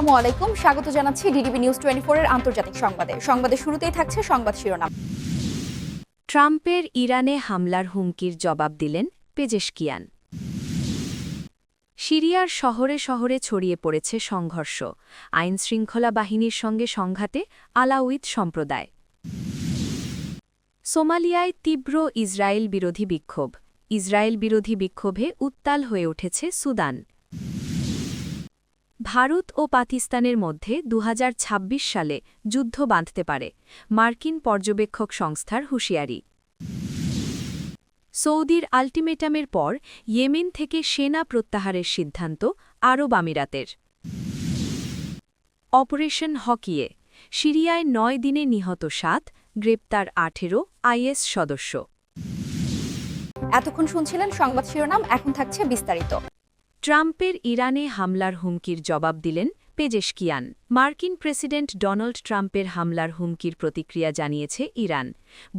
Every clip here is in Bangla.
আসসালামু আলাইকুম, স্বাগত জানাচ্ছি ডিডিবি নিউজ 24 এর আন্তর্জাতিক সংবাদে। সংবাদের শুরুতেই থাকছে সংবাদ শিরোনাম। ট্রাম্পের ইরানে হামলার হুমকির জবাব দিলেন পেজেশকিয়ান। সিরিয়ার শহরে শহরে ছড়িয়ে পড়েছে সংঘর্ষ, আইনশৃঙ্খলা বাহিনীর সঙ্গে সংঘাতে আলাউইত সম্প্রদায়। সোমালিয়ায় তীব্র ইসরায়েল বিরোধী বিক্ষোভ, ইসরায়েল বিরোধী বিক্ষোভে উত্তাল হয়ে উঠেছে সুদান। ভারত ও পাকিস্তানের মধ্যে 2026 সালে যুদ্ধ বাঁধতে পারে, মার্কিন পর্যবেক্ষক সংস্থার হুঁশিয়ারি। সৌদির আল্টিমেটামের পর ইয়েমেন থেকে সেনা প্রত্যাহারের সিদ্ধান্ত আরব আমিরাতের। অপারেশন হকিয়ে সিরিয়ায় 9 দিনে নিহত 7, গ্রেপ্তার 18 আইএস সদস্য। এতক্ষণ শুনছিলেন সংবাদ শিরোনাম, এখন থাকছে বিস্তারিত। ট্রাম্পের ইরানে হামলার হুমকির জবাব দিলেন পেজেশকিয়ান। মার্কিন প্রেসিডেন্ট ডোনাল্ড ট্রাম্পের হামলার হুমকির প্রতিক্রিয়া জানিয়েছে ইরান।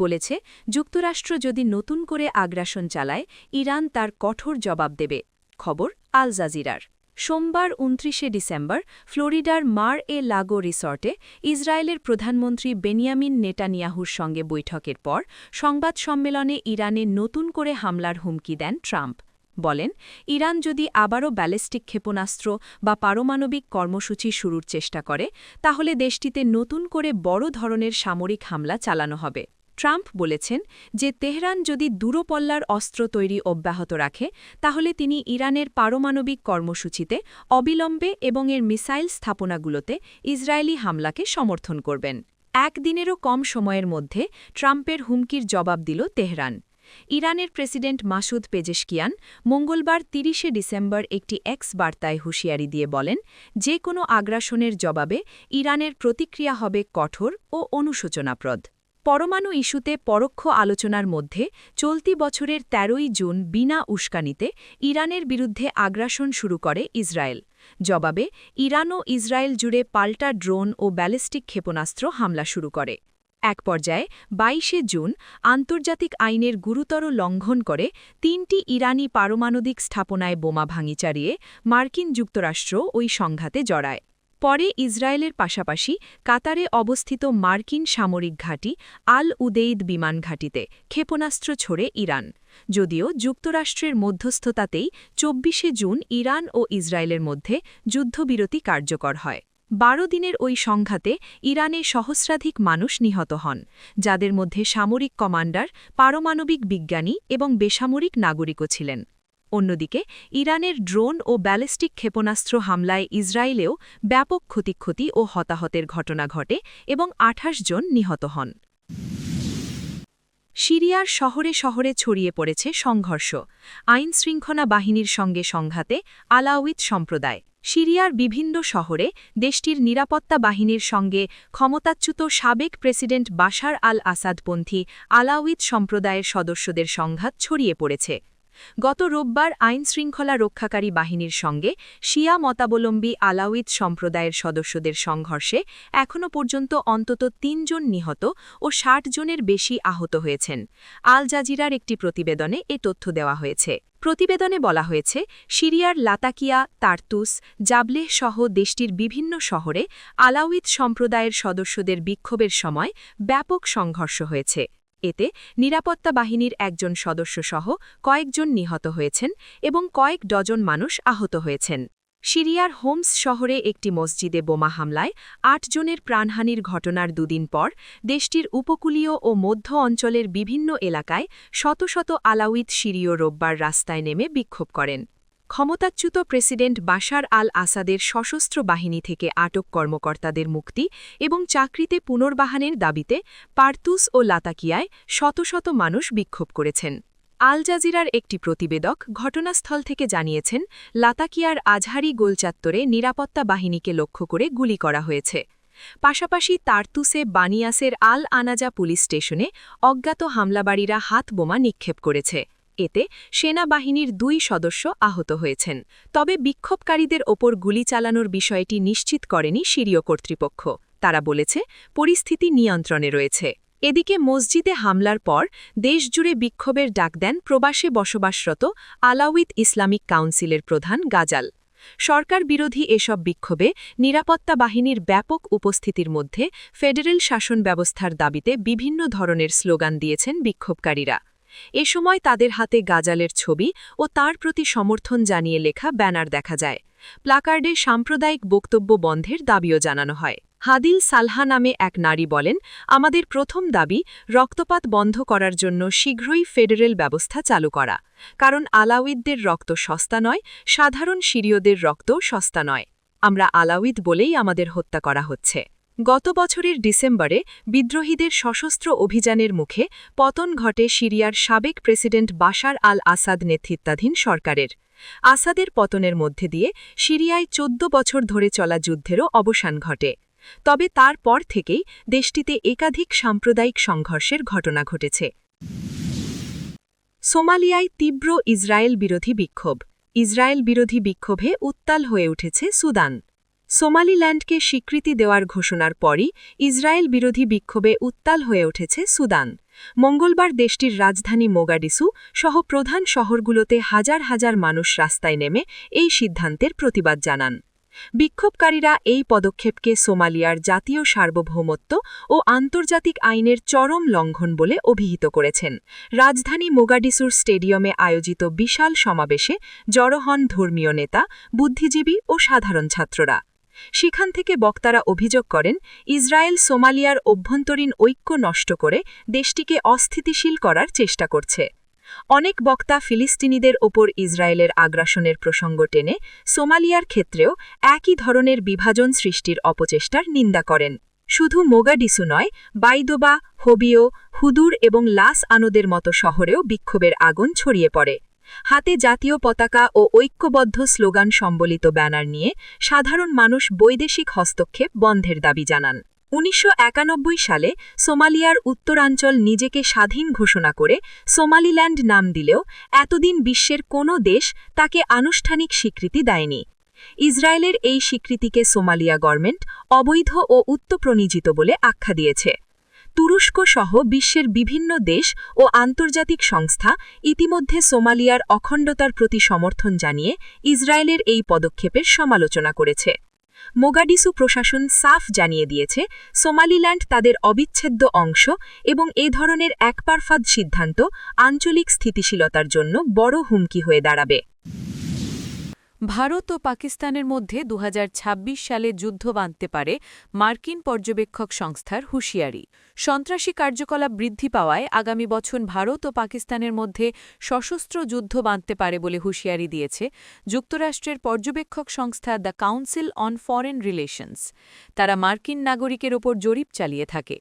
বলেছে, যুক্তরাষ্ট্র যদি নতুন করে আগ্রাসন চালায়, ইরান তার কঠোর জবাব দেবে। খবর আল জাজিরার। সোমবার 29 ডিসেম্বর ফ্লোরিডার মার-এ-লাগো রিসর্টে ইসরায়েলের প্রধানমন্ত্রী বেনিয়ামিন নেতানিয়াহুর সঙ্গে বৈঠকের পর সংবাদ সম্মেলনে ইরানে নতুন করে হামলার হুমকি দেন ট্রাম্প। বলেন, ইরান যদি আবারও ব্যালিস্টিক ক্ষেপণাস্ত্র বা পারমাণবিক কর্মসূচি শুরুর চেষ্টা করে, তাহলে দেশটিতে নতুন করে বড় ধরনের সামরিক হামলা চালানো হবে। ট্রাম্প বলেছেন যে তেহরান যদি দূরপল্লার অস্ত্র তৈরি অব্যাহত রাখে, তাহলে তিনি ইরানের পারমাণবিক কর্মসূচিতে অবিলম্বে এবং এর মিসাইল স্থাপনাগুলোতে ইসরায়েলি হামলাকে সমর্থন করবেন। একদিনেরও কম সময়ের মধ্যে ট্রাম্পের হুমকির জবাব দিল তেহরান। ইরানের প্রেসিডেন্ট মাসুদ পেজেশকিয়ান মঙ্গলবার 30 ডিসেম্বর একটি এক্স বার্তায় হুঁশিয়ারি দিয়ে বলেন, যে কোনো আগ্রাসনের জবাবে ইরানের প্রতিক্রিয়া হবে কঠোর ও অনুশোচনাপ্রদ। পরমাণু ইস্যুতে পরোক্ষ আলোচনার মধ্যে চলতি বছরের 13 জুন বিনা উস্কানিতে ইরানের বিরুদ্ধে আগ্রাসন শুরু করে ইসরায়েল। জবাবে ইরানও ইসরায়েল জুড়ে পাল্টা ড্রোন ও ব্যালিস্টিক ক্ষেপণাস্ত্র হামলা শুরু করে। এক পর্যায়ে 22 জুন আন্তর্জাতিক আইনের গুরুতর লঙ্ঘন করে 3টি ইরানি পারমাণবিক স্থাপনায় বোমা ভাঙি চালিয়ে মার্কিন যুক্তরাষ্ট্র ওই সংঘাতে জড়ায়। পরে ইসরায়েলের পাশাপাশি কাতারে অবস্থিত মার্কিন সামরিক ঘাঁটি আল উদেইদ বিমান ঘাঁটিতে ক্ষেপণাস্ত্র ছোড়ে ইরান। যদিও যুক্তরাষ্ট্রের মধ্যস্থতাতেই 24 জুন ইরান ও ইসরায়েলের মধ্যে যুদ্ধবিরতি কার্যকর হয়। 12 দিনের ওই সংঘাতে ইরানে সহস্রাধিক মানুষ নিহত হন, যাদের মধ্যে সামরিক কমান্ডার, পারমাণবিক বিজ্ঞানী এবং বেসামরিক নাগরিকও ছিলেন। অন্যদিকে ইরানের ড্রোন ও ব্যালিস্টিক ক্ষেপণাস্ত্র হামলায় ইসরায়েলেও ব্যাপক ক্ষয়ক্ষতি ও হতাহতের ঘটনা ঘটে এবং 28 জন নিহত হন। সিরিয়ার শহরে শহরে ছড়িয়ে পড়েছে সংঘর্ষ, আইনশৃঙ্খলা বাহিনীর সঙ্গে সংঘাতে আলাউইত সম্প্রদায়। সিরিয়ার বিভিন্ন শহরে দেশটির নিরাপত্তা বাহিনীর সঙ্গে ক্ষমতাচ্যুত সাবেক প্রেসিডেন্ট বাশার আল আসাদপন্থী আলাউইত সম্প্রদায়ের সদস্যদের সংঘাত ছড়িয়ে পড়েছে। গত রোববার আইনশৃঙ্খলা রক্ষাকারী বাহিনীর সঙ্গে শিয়া মতাবলম্বী আলাউইত সম্প্রদায়ের সদস্যদের সংঘর্ষে এখনও পর্যন্ত অন্তত 3 জন নিহত ও 60 জনের বেশি আহত হয়েছেন। আল জাজিরার একটি প্রতিবেদনে এ তথ্য দেওয়া হয়েছে। প্রতিবেদনে বলা হয়েছে, সিরিয়ার লাতাকিয়া, তার্তুস, জাবলেহ সহ দেশটির বিভিন্ন শহরে আলাউইত সম্প্রদায়ের সদস্যদের বিক্ষোভের সময় ব্যাপক সংঘর্ষ হয়েছে। এতে নিরাপত্তা বাহিনীর একজন সদস্যসহ কয়েকজন নিহত হয়েছেন এবং কয়েক ডজন মানুষ আহত হয়েছেন। সিরিয়ার হোমস শহরে একটি মসজিদে বোমা হামলায় 8 জনের প্রাণহানির ঘটনার দুদিন পর দেশটির উপকূলীয় ও মধ্য অঞ্চলের বিভিন্ন এলাকায় শত শত আলাউইত সিরীয় রোববার রাস্তায় নেমে বিক্ষোভ করেন। ক্ষমতাচ্যুত প্রেসিডেন্ট বাশার আল আসাদের সশস্ত্র বাহিনী থেকে আটক কর্মকর্তাদের মুক্তি এবং চাকরিতে পুনর্বাহানের দাবিতে পার্তুস ও লাতাকিয়ায় শত শত মানুষ বিক্ষোভ করেছেন। আল জাজিরার একটি প্রতিবেদক ঘটনাস্থল থেকে জানিয়েছেন, লাতাকিয়ার আজহারি গোলচাত্তরে নিরাপত্তা বাহিনীকে লক্ষ্য করে গুলি করা হয়েছে। পাশাপাশি তার্তুসে বানিয়াসের আল আনাজা পুলিশ স্টেশনে অজ্ঞাত হামলাবাড়িরা হাত বোমা নিক্ষেপ করেছে। এতে সেনাবাহিনীর 2 সদস্য আহত হয়েছেন। তবে বিক্ষোভকারীদের ওপর গুলি চালানোর বিষয়টি নিশ্চিত করেনি সিরীয় কর্তৃপক্ষ। তারা বলেছে, পরিস্থিতি নিয়ন্ত্রণে রয়েছে। এদিকে মসজিদে হামলার পর দেশজুড়ে বিক্ষোভের ডাক দেন প্রবাসে বসবাসরত আলাউইত ইসলামিক কাউন্সিলের প্রধান গাজাল। সরকার বিরোধী এসব বিক্ষোভে নিরাপত্তা বাহিনীর ব্যাপক উপস্থিতির মধ্যে ফেডারেল শাসন ব্যবস্থার দাবিতে বিভিন্ন ধরনের স্লোগান দিয়েছেন বিক্ষোভকারীরা। এ সময় তাদের হাতে গাজালের ছবি ও তার প্রতি সমর্থন জানিয়ে লেখা ব্যানার দেখা যায়। প্লাকার্ডে সাম্প্রদায়িক বক্তব্য বন্ধের দাবিও জানানো হয়। হাদিল সালহা নামে এক নারী বলেন, আমাদের প্রথম দাবি রক্তপাত বন্ধ করার জন্য শীঘ্রই ফেডারেল ব্যবস্থা চালু করা, কারণ আলাউইদদের রক্ত সস্তা নয়, সাধারণ সিরীয়দের রক্তও সস্তা নয়। আমরা আলাউইদ বলেই আমাদের হত্যা করা হচ্ছে। গত বছরের ডিসেম্বরে বিদ্রোহীদের সশস্ত্র অভিযানের মুখে পতন ঘটে সিরিয়ার সাবেক প্রেসিডেন্ট বাশার আল আসাদ নেতৃত্বাধীন সরকারের। আসাদের পতনের মধ্যে দিয়ে সিরিয়ায় ১৪ বছর ধরে চলা যুদ্ধেরও অবসান ঘটে। তবে তারপর থেকেই দেশটিতে একাধিক সাম্প্রদায়িক সংঘর্ষের ঘটনা ঘটেছে। সোমালিয়ায় তীব্র ইসরায়েল বিরোধী বিক্ষোভ। ইসরায়েল বিরোধী বিক্ষোভে উত্তাল হয়ে উঠেছে সুদান। সোমালিল্যান্ডকে স্বীকৃতি দেওয়ার ঘোষণার পরই ইসরায়েল বিরোধী বিক্ষোভে উত্তাল হয়ে উঠেছে সুদান। মঙ্গলবার দেশটির রাজধানী মোগাডিসু সহ প্রধান শহরগুলোতে হাজার হাজার মানুষ রাস্তায় নেমে এই সিদ্ধান্তের প্রতিবাদ জানান। বিক্ষোভকারীরা এই পদক্ষেপকে সোমালিয়ার জাতীয় সার্বভৌমত্ব ও আন্তর্জাতিক আইনের চরম লঙ্ঘন বলে অভিহিত করেছেন। রাজধানী মোগাডিসুর স্টেডিয়ামে আয়োজিত বিশাল সমাবেশে জড়ো হন ধর্মীয় নেতা, বুদ্ধিজীবী ও সাধারণ ছাত্ররা। সেখান থেকে বক্তারা অভিযোগ করেন, ইসরায়েল সোমালিয়ার অভ্যন্তরীণ ঐক্য নষ্ট করে দেশটিকে অস্থিতিশীল করার চেষ্টা করছে। অনেক বক্তা ফিলিস্তিনিদের ওপর ইসরায়েলের আগ্রাসনের প্রসঙ্গ টেনে সোমালিয়ার ক্ষেত্রেও একই ধরনের বিভাজন সৃষ্টির অপচেষ্টার নিন্দা করেন। শুধু মোগাডিসু নয়, বাইদোবা, হোবিও, হুদুর এবং লাস আনোদের মতো শহরেও বিক্ষোভের আগুন ছড়িয়ে পড়ে। হাতে জাতীয় পতাকা ও ঐক্যবদ্ধ স্লোগান সম্বলিত ব্যানার নিয়ে সাধারণ মানুষ বৈদেশিক হস্তক্ষেপ বন্ধের দাবি জানান। ১৯৯১ সালে সোমালিয়ার উত্তরাঞ্চল নিজেকে স্বাধীন ঘোষণা করে সোমালিল্যান্ড নাম দিলেও এতদিন বিশ্বের কোনো দেশ তাকে আনুষ্ঠানিক স্বীকৃতি দেয়নি। ইসরায়েলের এই স্বীকৃতিকে সোমালিয়া গভর্নমেন্ট অবৈধ ও উত্তপ্রণীজিত বলে আখ্যা দিয়েছে। তুরস্ক সহ বিশ্বের বিভিন্ন দেশ ও আন্তর্জাতিক সংস্থা ইতিমধ্যে সোমালিয়ার অখণ্ডতার প্রতি সমর্থন জানিয়ে ইসরায়েলের এই পদক্ষেপের সমালোচনা করেছে। মোগাডিসু প্রশাসন সাফ জানিয়ে দিয়েছে, সোমালিল্যান্ড তাদের অবিচ্ছেদ্য অংশ এবং এ ধরনের একপারফাদ সিদ্ধান্ত আঞ্চলিক স্থিতিশীলতার জন্য বড় হুমকি হয়ে দাঁড়াবে। ভারত ও পাকিস্তানের মধ্যে ২০২৬ সালে যুদ্ধ বাঁধতে পারে মার্কিন পর্যবেক্ষক সংস্থার হুঁশিয়ারি। সন্ত্রাসী কার্যকলাপ বৃদ্ধি পাওয়ায় আগামী বছর ভারত ও পাকিস্তানের মধ্যে সশস্ত্র যুদ্ধ বাঁধতে পারে বলে হুঁশিয়ারি দিয়েছে যুক্তরাষ্ট্রের পর্যবেক্ষক সংস্থা the council on foreign relations. তারা মার্কিন নাগরিকের ওপর জরিপ চালিয়ে থাকে।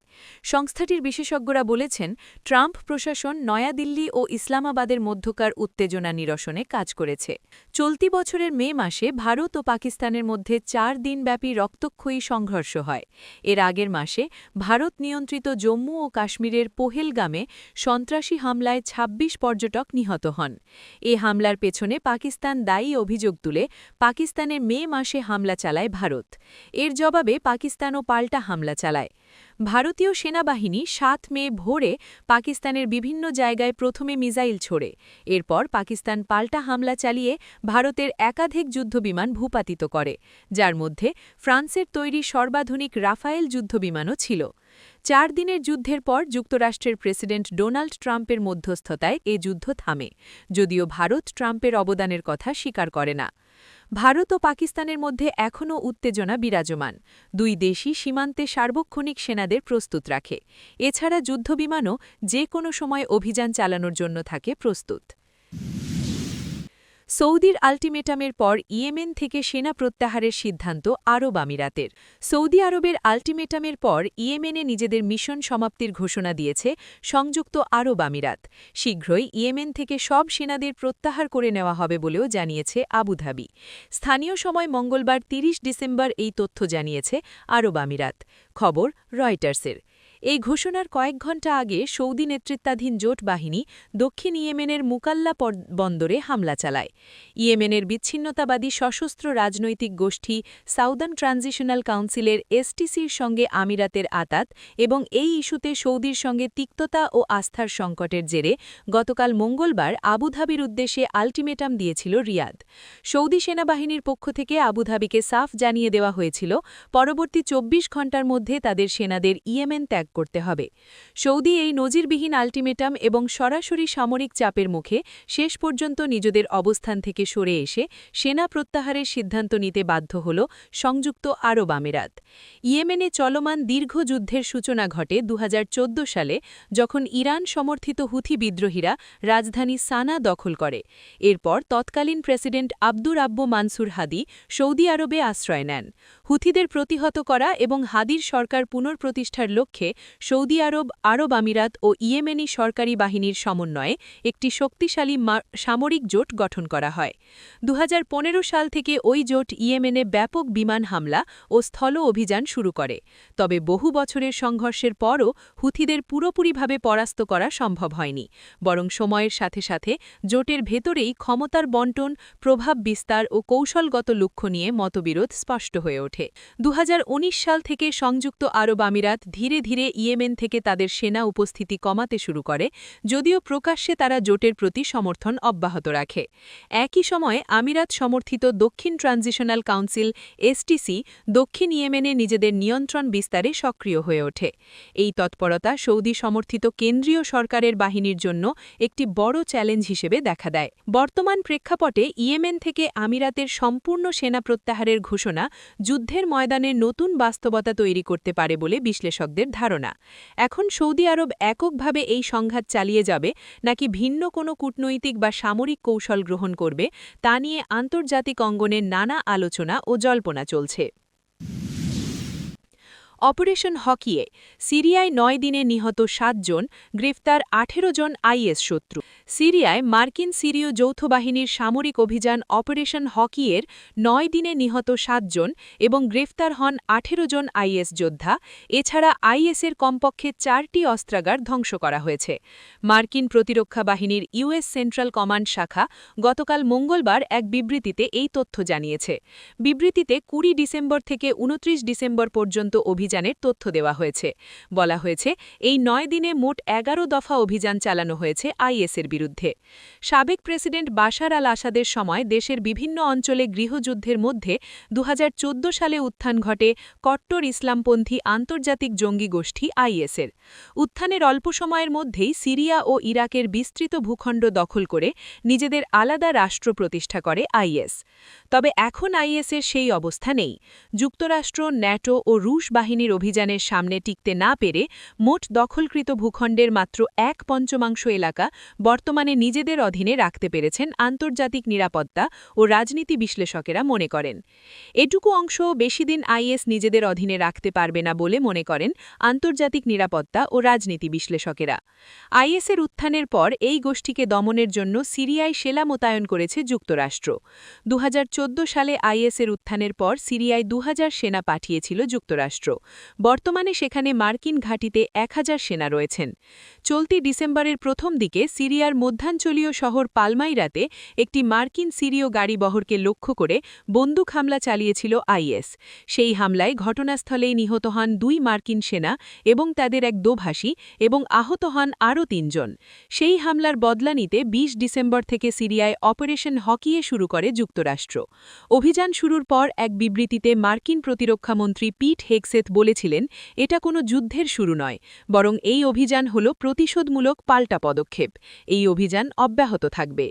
সংস্থাটির বিশেষজ্ঞরা বলেছেন, ট্রাম্প প্রশাসন নয়াদিল্লি ও ইসলামাবাদের মধ্যকার উত্তেজনা নিরসনে কাজ করেছে। চলতি বছরের মে মাসে ভারত ও পাকিস্তানের মধ্যে ৪ দিনব্যাপী রক্তক্ষয়ী সংঘর্ষ হয়। এর আগের মাসে ভারত নিয়ন্ত্রিত জম্মু ও কাশ্মীরের পহেলগামে সন্ত্রাসী হামলায় ২৬ পর্যটক নিহত হন। এ হামলার পেছনে পাকিস্তান দায়ী অভিযোগ তুলে পাকিস্তানের মে মাসে হামলা চালায় ভারত। এর জবাবে পাকিস্তানও পাল্টা হামলা চালায়। ভারতীয় সেনাবাহিনী ৭ মে ভোরে পাকিস্তানের বিভিন্ন জায়গায় প্রথমে মিসাইল ছোড়ে। এরপর পাকিস্তান পাল্টা হামলা চালিয়ে ভারতের একাধিক যুদ্ধবিমান ভূপাতিত করে, যার মধ্যে ফ্রান্সের তৈরি সর্বাধুনিক রাফায়েল যুদ্ধবিমানও ছিল। ৪ দিনের যুদ্ধের পর যুক্তরাষ্ট্রের প্রেসিডেন্ট ডোনাল্ড ট্রাম্পের মধ্যস্থতায় এ যুদ্ধ থামে, যদিও ভারত ট্রাম্পের অবদানের কথা স্বীকার করে না। ভারত ও পাকিস্তানের মধ্যে এখনও উত্তেজনা বিরাজমান। দুই দেশই সীমান্তে সার্বক্ষণিক সেনাদের প্রস্তুত রাখে। এছাড়া যুদ্ধবিমানও যে কোনো সময় অভিযান চালানোর জন্য থাকে প্রস্তুত। সৌদির আল্টিমেটামের পর ইয়েমেন থেকে সেনা প্রত্যাহারের সিদ্ধান্ত আরব আমিরাতের। সৌদি আরবের আল্টিমেটামের পর ইয়েমেনে নিজেদের মিশন সমাপ্তির ঘোষণা দিয়েছে সংযুক্ত আরব আমিরাত। শীঘ্রই ইয়েমেন থেকে সব সেনাদের প্রত্যাহার করে নেওয়া হবে বলেও জানিয়েছে আবুধাবি। স্থানীয় সময় মঙ্গলবার ৩০ ডিসেম্বর এই তথ্য জানিয়েছে আরব আমিরাত। খবর রয়টার্সের। এই ঘোষণার কয়েক ঘণ্টা আগে সৌদি নেতৃত্বাধীন জোট বাহিনী দক্ষিণ ইয়েমেনের মুকাল্লা বন্দরে হামলা চালায়। ইয়েমেনের বিচ্ছিন্নতাবাদী সশস্ত্র রাজনৈতিক গোষ্ঠী সাউদার্ন ট্রানজিশনাল কাউন্সিলের এসটিসির সঙ্গে আমিরাতের আতাত এবং এই ইস্যুতে সৌদির সঙ্গে তিক্ততা ও আস্থার সংকটের জেরে গতকাল মঙ্গলবার আবুধাবির উদ্দেশ্যে আল্টিমেটাম দিয়েছিল রিয়াদ। সৌদি সেনাবাহিনীর পক্ষ থেকে আবুধাবিকে সাফ জানিয়ে দেওয়া হয়েছিল পরবর্তী ২৪ ঘণ্টার মধ্যে তাদের সেনাদের ইয়েমেন ত্যাগ করতে হবে। সৌদি এই নজিরবিহীন আল্টিমেটাম এবং সরাসরি সামরিক চাপের মুখে শেষ পর্যন্ত নিজেদের অবস্থান থেকে সরে এসে সেনা প্রত্যাহারের সিদ্ধান্ত নিতে বাধ্য হল সংযুক্ত আরব আমিরাত। ইয়েমেনে চলমান দীর্ঘ যুদ্ধের সূচনা ঘটে ২০১৪ সালে, যখন ইরান সমর্থিত হুথি বিদ্রোহীরা রাজধানী সানা দখল করে। এরপর তৎকালীন প্রেসিডেন্ট আব্দুর রাব্বু মানসুর হাদি সৌদি আরবে আশ্রয় নেন। হুথিদের প্রতিহত করা এবং হাদির সরকার পুনঃপ্রতিষ্ঠার লক্ষ্যে সৌদি আরব আমিরাত ও ইয়েমেনি সরকারি বাহিনীর সমন্বয়ে একটি শক্তিশালী সামরিক জোট গঠন করা হয়। ২০১৫ সাল থেকে ওই জোট ইয়েমেনে ব্যাপক বিমান হামলা ও স্থল অভিযান শুরু করে। তবে বহু বছরের সংঘর্ষের পরও হুথিদের পুরোপুরিভাবে পরাস্ত করা সম্ভব হয়নি, বরং সময়ের সাথে সাথে জোটের ভেতরেই ক্ষমতার বণ্টন, প্রভাব বিস্তার ও কৌশলগত লক্ষ্য নিয়ে মতবিরোধ স্পষ্ট হয়ে ওঠে। ২০১৯ সাল থেকে সংযুক্ত আরব আমিরাত ধীরে ধীরে ইয়েমেন থেকে তাদের সেনা উপস্থিতি কমাতে শুরু করে, যদিও প্রকাশ্যে তারা জোটের প্রতি সমর্থন অব্যাহত রাখে। একই সময়ে আমিরাত সমর্থিত দক্ষিণ ট্রানজিশনাল কাউন্সিল এসটিসি দক্ষিণ ইয়েমেনে নিজেদের নিয়ন্ত্রণ বিস্তারে সক্রিয় হয়ে ওঠে। এই তৎপরতা সৌদি সমর্থিত কেন্দ্রীয় সরকারের বাহিনীর জন্য একটি বড় চ্যালেঞ্জ হিসেবে দেখা দেয়। বর্তমান প্রেক্ষাপটে ইয়েমেন থেকে আমিরাতের সম্পূর্ণ সেনা প্রত্যাহারের ঘোষণা যুদ্ধের ময়দানে নতুন বাস্তবতা তৈরি করতে পারে বলে বিশ্লেষকদের ধারণা। এখন সৌদি আরব এককভাবে এই সংঘাত চালিয়ে যাবে নাকি ভিন্ন কোনো কূটনৈতিক বা সামরিক কৌশল গ্রহণ করবে, তা নিয়ে আন্তর্জাতিক অঙ্গনে নানা আলোচনা ও জল্পনা চলছে। অপারেশন হকিয়ে সিরিয়ায় ৯ দিনে নিহত ৭ জন, গ্রেফতার ১৮ জন আইএস শত্রু। সিরিয়ায় মার্কিন সিরীয় যৌথ বাহিনীর সামরিক অভিযান অপারেশন হকিয়ের ৯ দিনে নিহত ৭ জন এবং গ্রেফতার হন ১৮ জন আইএস যোদ্ধা। এছাড়া আইএসের কমপক্ষে ৪টি অস্ত্রাগার ধ্বংস করা হয়েছে। মার্কিন প্রতিরক্ষা বাহিনীর ইউএস সেন্ট্রাল কমান্ড শাখা গতকাল মঙ্গলবার এক বিবৃতিতে এই তথ্য জানিয়েছে। বিবৃতিতে ২০ ডিসেম্বর থেকে ২৯ ডিসেম্বর পর্যন্ত অভিযানের তথ্য দেওয়া হয়েছে। বলা হয়েছে, এই ৯ দিনে মোট ১১ দফা অভিযান চালানো হয়েছে আইএসের বিরুদ্ধে। সাবেক প্রেসিডেন্ট বাশার আল আসাদের সময় দেশের বিভিন্ন অঞ্চলে গৃহযুদ্ধের মধ্যে ২০১৪ সালে উত্থান ঘটে কট্টর ইসলামপন্থী আন্তর্জাতিক জঙ্গি গোষ্ঠী আইএসের। উত্থানের অল্প সময়ের মধ্যেই সিরিয়া ও ইরাকের বিস্তৃত ভূখণ্ড দখল করে নিজেদের আলাদা রাষ্ট্র প্রতিষ্ঠা করে আইএস। তবে এখন আইএসের সেই অবস্থা নেই। যুক্তরাষ্ট্র, ন্যাটো ও রুশ বাহিনীর অভিযানের সামনে টিকতে না পেরে মোট দখলকৃত ভূখণ্ডের মাত্র ১/৫ এলাকা বর্তমানে নিজেদের অধীনে রাখতে পেরেছেন আন্তর্জাতিক নিরাপত্তা ও রাজনীতি বিশ্লেষকেরা মনে করেন। এটুকু অংশ বেশিদিন আইএস নিজেদের অধীনে রাখতে পারবে না বলে মনে করেন আন্তর্জাতিক নিরাপত্তা ও রাজনীতি বিশ্লেষকেরা। আইএসের উত্থানের পর এই গোষ্ঠীকে দমনের জন্য সিরিয়ায় সেনা মোতায়েন করেছে যুক্তরাষ্ট্র। ২০১৪ সালে আইএসের উত্থানের পর সিরিয়ায় ২০০০ সেনা পাঠিয়েছিল যুক্তরাষ্ট্র। বর্তমানে সেখানে মার্কিন ঘাঁটিতে ১০০০ সেনা রয়েছেন। চলতি ডিসেম্বরের প্রথম দিকে সিরিয়ার মধ্যাঞ্চলীয় শহর পালমাইরাতে একটি মার্কিন সিরীয় গাড়িবহরকে লক্ষ্য করে বন্দুক হামলা চালিয়েছিল আইএস। সেই হামলায় ঘটনাস্থলেই নিহত হন ২ মার্কিন সেনা এবং তাদের এক দোভাষী এবং আহত হন আরও ৩ জন। সেই হামলার বদলা নিতে ২০ ডিসেম্বর থেকে সিরিয়ায় অপারেশন হকিয়ে শুরু করে যুক্তরাষ্ট্র। অভিযান শুরুর পর এক বিবৃতিতে মার্কিন প্রতিরক্ষামন্ত্রী পিট হেগসেথ বলেছিলেন, এটা কোনো যুদ্ধের শুরু নয়, বরং এই অভিযান হল প্রতিশোধমূলক পাল্টা পদক্ষেপ। এই অভিযান অব্যাহত থাকবে।